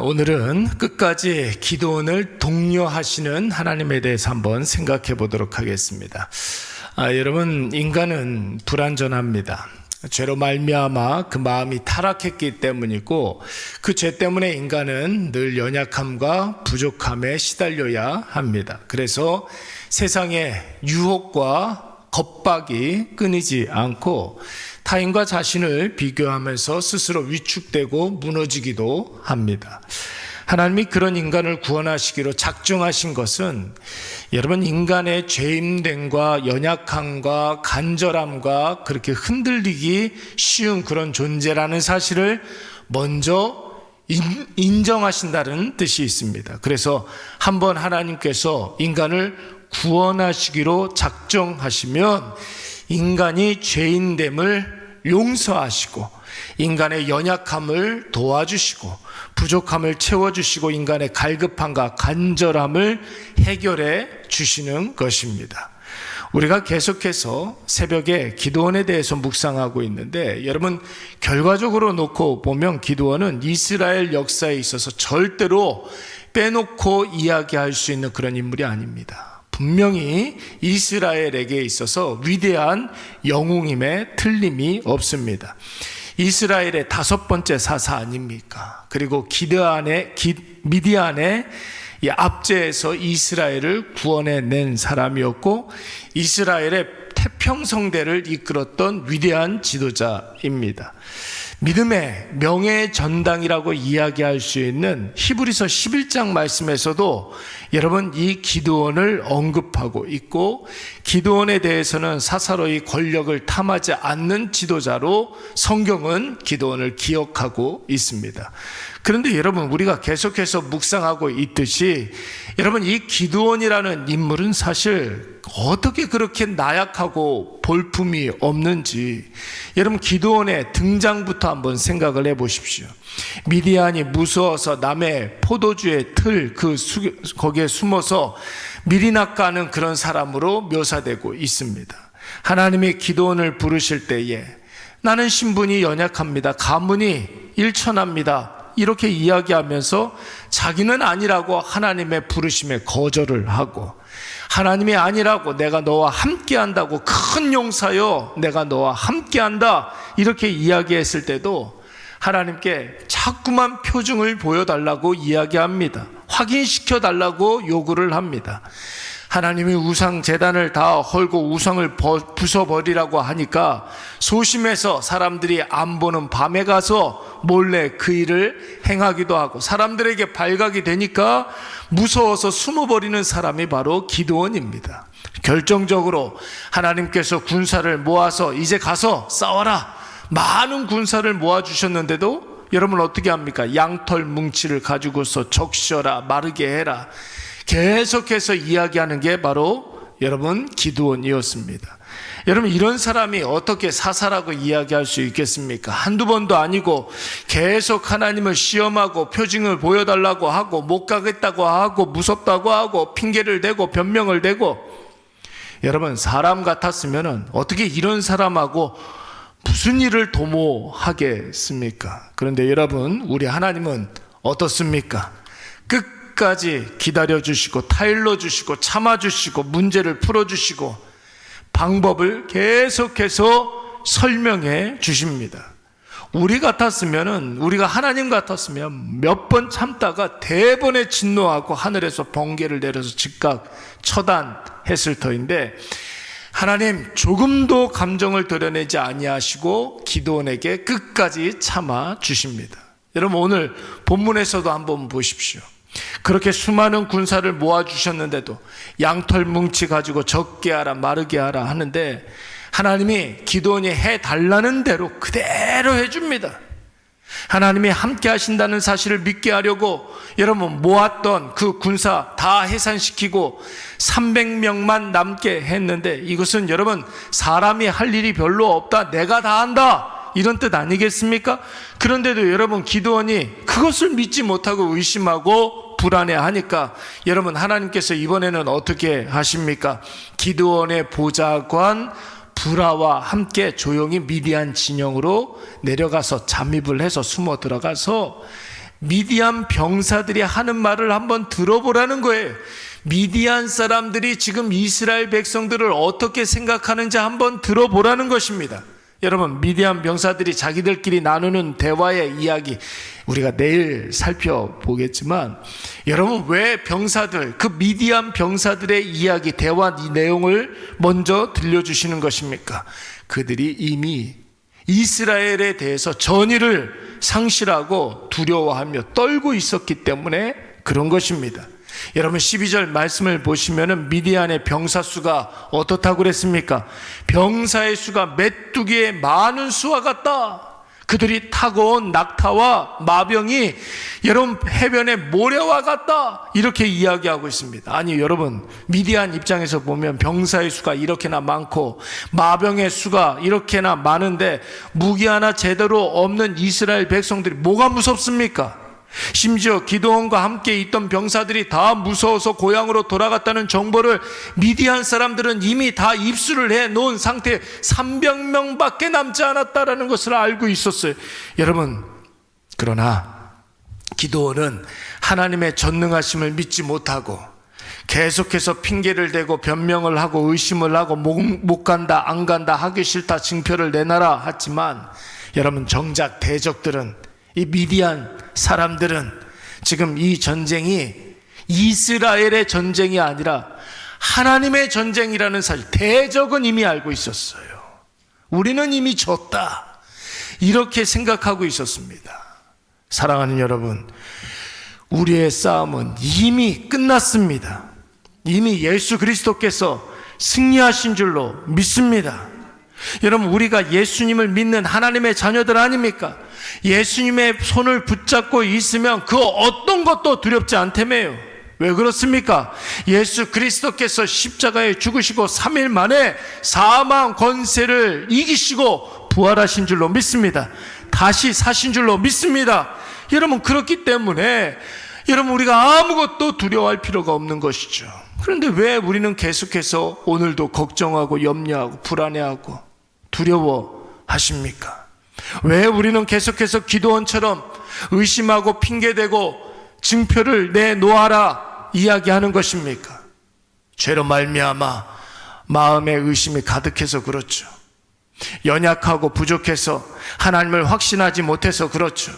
오늘은 끝까지 기도원을 독려하시는 하나님에 대해서 한번 생각해 보도록 하겠습니다. 여러분, 인간은 불완전합니다. 죄로 말미암아 그 마음이 타락했기 때문이고, 그 죄 때문에 인간은 늘 연약함과 부족함에 시달려야 합니다. 그래서 세상의 유혹과 겁박이 끊이지 않고 타인과 자신을 비교하면서 스스로 위축되고 무너지기도 합니다. 하나님이 그런 인간을 구원하시기로 작정하신 것은 여러분, 인간의 죄인됨과 연약함과 간절함과 그렇게 흔들리기 쉬운 그런 존재라는 사실을 먼저 인정하신다는 뜻이 있습니다. 그래서 한번 하나님께서 인간을 구원하시기로 작정하시면 인간이 죄인됨을 용서하시고 인간의 연약함을 도와주시고 부족함을 채워주시고 인간의 갈급함과 간절함을 해결해 주시는 것입니다. 우리가 계속해서 새벽에 기도원에 대해서 묵상하고 있는데, 여러분, 결과적으로 놓고 보면 기도원은 이스라엘 역사에 있어서 절대로 빼놓고 이야기할 수 있는 그런 인물이 아닙니다. 분명히 이스라엘에게 있어서 위대한 영웅임에 틀림이 없습니다. 이스라엘의 5번째 사사 아닙니까? 그리고 미디안의 압제에서 이스라엘을 구원해낸 사람이었고, 이스라엘의 태평성대를 이끌었던 위대한 지도자입니다. 믿음의 명예의 전당이라고 이야기할 수 있는 히브리서 11장 말씀에서도 여러분, 이 기드온을 언급하고 있고, 기드온에 대해서는 사사로이 권력을 탐하지 않는 지도자로 성경은 기드온을 기억하고 있습니다. 그런데 여러분, 우리가 계속해서 묵상하고 있듯이 여러분, 이 기드온이라는 인물은 사실 어떻게 그렇게 나약하고 볼품이 없는지 여러분, 기드온의 등장부터 한번 생각을 해보십시오. 미디안이 무서워서 남의 포도주의 틀 거기에 숨어서 미리나 까는 그런 사람으로 묘사되고 있습니다. 하나님이 기드온을 부르실 때에 나는 신분이 연약합니다, 가문이 일천합니다, 이렇게 이야기하면서 자기는 아니라고 하나님의 부르심에 거절을 하고, 하나님이 아니라고 내가 너와 함께한다고, 큰 용사여 내가 너와 함께한다 이렇게 이야기했을 때도 하나님께 자꾸만 표징을 보여달라고 이야기합니다. 확인시켜달라고 요구를 합니다. 하나님이 우상 제단을 다 헐고 우상을 부숴버리라고 하니까 소심해서 사람들이 안 보는 밤에 가서 몰래 그 일을 행하기도 하고, 사람들에게 발각이 되니까 무서워서 숨어버리는 사람이 바로 기드온입니다. 결정적으로 하나님께서 군사를 모아서 이제 가서 싸워라, 많은 군사를 모아주셨는데도 여러분 어떻게 합니까? 양털 뭉치를 가지고서 적셔라, 마르게 해라, 계속해서 이야기하는 게 바로 여러분 기드온이었습니다. 여러분, 이런 사람이 어떻게 사사라고 이야기할 수 있겠습니까? 한두 번도 아니고 계속 하나님을 시험하고 표징을 보여달라고 하고 못 가겠다고 하고 무섭다고 하고 핑계를 대고 변명을 대고, 여러분, 사람 같았으면 어떻게 이런 사람하고 무슨 일을 도모하겠습니까? 그런데 여러분, 우리 하나님은 어떻습니까? 끝까지 기다려주시고 타일러주시고 참아주시고 문제를 풀어주시고 방법을 계속해서 설명해 주십니다. 우리가 하나님 같았으면 몇 번 참다가 대번에 진노하고 하늘에서 번개를 내려서 즉각 처단했을 터인데, 하나님 조금도 감정을 드러내지 아니하시고 기드온에게 끝까지 참아 주십니다. 여러분, 오늘 본문에서도 한번 보십시오. 그렇게 수많은 군사를 모아주셨는데도 양털 뭉치 가지고 적게 하라, 마르게 하라 하는데 하나님이 기드온이 해달라는 대로 그대로 해줍니다. 하나님이 함께 하신다는 사실을 믿게 하려고 여러분, 모았던 그 군사 다 해산시키고 300명만 남게 했는데, 이것은 여러분, 사람이 할 일이 별로 없다, 내가 다 한다, 이런 뜻 아니겠습니까? 그런데도 여러분, 기드온이 그것을 믿지 못하고 의심하고 불안해하니까 여러분, 하나님께서 이번에는 어떻게 하십니까? 기드온의 보좌관 부라와 함께 조용히 미디안 진영으로 내려가서 잠입을 해서 숨어 들어가서 미디안 병사들이 하는 말을 한번 들어보라는 거예요. 미디안 사람들이 지금 이스라엘 백성들을 어떻게 생각하는지 한번 들어보라는 것입니다. 여러분, 미디안 병사들이 자기들끼리 나누는 대화의 이야기 우리가 내일 살펴보겠지만, 여러분, 왜 병사들, 그 미디안 병사들의 이야기, 대화 이 내용을 먼저 들려주시는 것입니까? 그들이 이미 이스라엘에 대해서 전의를 상실하고 두려워하며 떨고 있었기 때문에 그런 것입니다. 여러분, 12절 말씀을 보시면은 미디안의 병사 수가 어떻다고 그랬습니까? 병사의 수가 메뚜기의 많은 수와 같다. 그들이 타고 온 낙타와 마병이 여러분 해변의 모래와 같다. 이렇게 이야기하고 있습니다. 아니 여러분, 미디안 입장에서 보면 병사의 수가 이렇게나 많고 마병의 수가 이렇게나 많은데 무기 하나 제대로 없는 이스라엘 백성들이 뭐가 무섭습니까? 심지어 기드온과 함께 있던 병사들이 다 무서워서 고향으로 돌아갔다는 정보를 미디안 사람들은 이미 다 입수를 해놓은 상태에 300명밖에 남지 않았다는 것을 알고 있었어요. 여러분, 그러나 기드온은 하나님의 전능하심을 믿지 못하고 계속해서 핑계를 대고 변명을 하고 의심을 하고 못 간다, 안 간다, 하기 싫다, 징표를 내놔라 했지만, 여러분, 정작 대적들은, 이 미디안 사람들은 지금 이 전쟁이 이스라엘의 전쟁이 아니라 하나님의 전쟁이라는 사실, 대적은 이미 알고 있었어요. 우리는 이미 졌다, 이렇게 생각하고 있었습니다. 사랑하는 여러분, 우리의 싸움은 이미 끝났습니다. 이미 예수 그리스도께서 승리하신 줄로 믿습니다. 여러분, 우리가 예수님을 믿는 하나님의 자녀들 아닙니까? 예수님의 손을 붙잡고 있으면 그 어떤 것도 두렵지 않다며요. 왜 그렇습니까? 예수 그리스도께서 십자가에 죽으시고 3일 만에 사망 권세를 이기시고 부활하신 줄로 믿습니다. 다시 사신 줄로 믿습니다. 여러분, 그렇기 때문에 여러분, 우리가 아무것도 두려워할 필요가 없는 것이죠. 그런데 왜 우리는 계속해서 오늘도 걱정하고 염려하고 불안해하고 두려워하십니까? 왜 우리는 계속해서 기도원처럼 의심하고 핑계대고 증표를 내놓아라 이야기하는 것입니까? 죄로 말미암아 마음에 의심이 가득해서 그렇죠. 연약하고 부족해서 하나님을 확신하지 못해서 그렇죠.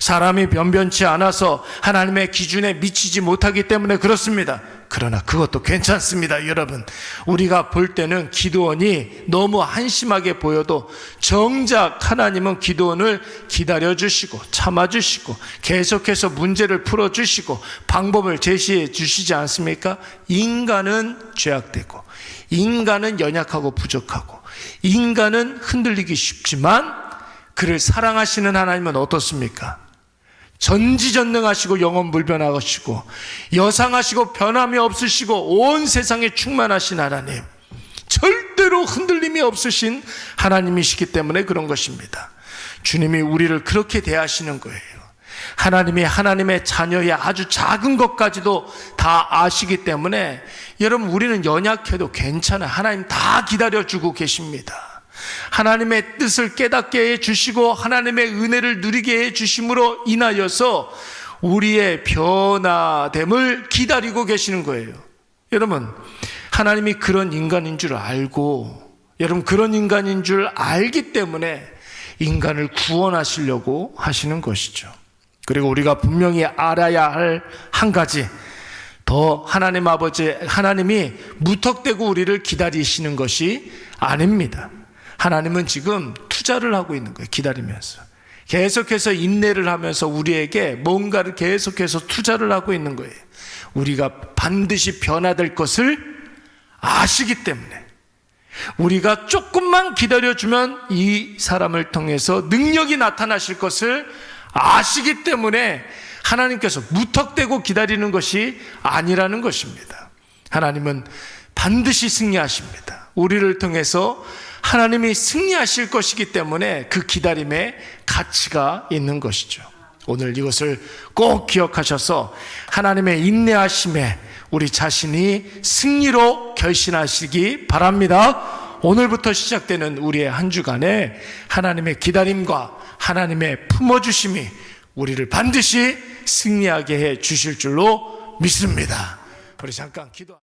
사람이 변변치 않아서 하나님의 기준에 미치지 못하기 때문에 그렇습니다. 그러나 그것도 괜찮습니다. 여러분, 우리가 볼 때는 기드온이 너무 한심하게 보여도 정작 하나님은 기드온을 기다려주시고 참아주시고 계속해서 문제를 풀어주시고 방법을 제시해 주시지 않습니까? 인간은 죄악되고 인간은 연약하고 부족하고 인간은 흔들리기 쉽지만 그를 사랑하시는 하나님은 어떻습니까? 전지전능하시고 영원불변하시고 여상하시고 변함이 없으시고 온 세상에 충만하신 하나님, 절대로 흔들림이 없으신 하나님이시기 때문에 그런 것입니다. 주님이 우리를 그렇게 대하시는 거예요. 하나님이 하나님의 자녀의 아주 작은 것까지도 다 아시기 때문에 여러분, 우리는 연약해도 괜찮아요. 하나님 다 기다려주고 계십니다. 하나님의 뜻을 깨닫게 해주시고 하나님의 은혜를 누리게 해주심으로 인하여서 우리의 변화됨을 기다리고 계시는 거예요. 여러분, 하나님이 그런 인간인 줄 알고, 여러분, 그런 인간인 줄 알기 때문에 인간을 구원하시려고 하시는 것이죠. 그리고 우리가 분명히 알아야 할 한 가지 더, 하나님 아버지, 하나님이 무턱대고 우리를 기다리시는 것이 아닙니다. 하나님은 지금 투자를 하고 있는 거예요. 기다리면서 계속해서 인내를 하면서 우리에게 뭔가를 계속해서 투자를 하고 있는 거예요. 우리가 반드시 변화될 것을 아시기 때문에 우리가 조금만 기다려주면 이 사람을 통해서 능력이 나타나실 것을 아시기 때문에 하나님께서 무턱대고 기다리는 것이 아니라는 것입니다. 하나님은 반드시 승리하십니다. 우리를 통해서 하나님이 승리하실 것이기 때문에 그 기다림에 가치가 있는 것이죠. 오늘 이것을 꼭 기억하셔서 하나님의 인내하심에 우리 자신이 승리로 결신하시기 바랍니다. 오늘부터 시작되는 우리의 한 주간에 하나님의 기다림과 하나님의 품어주심이 우리를 반드시 승리하게 해 주실 줄로 믿습니다. 우리 잠깐 기도.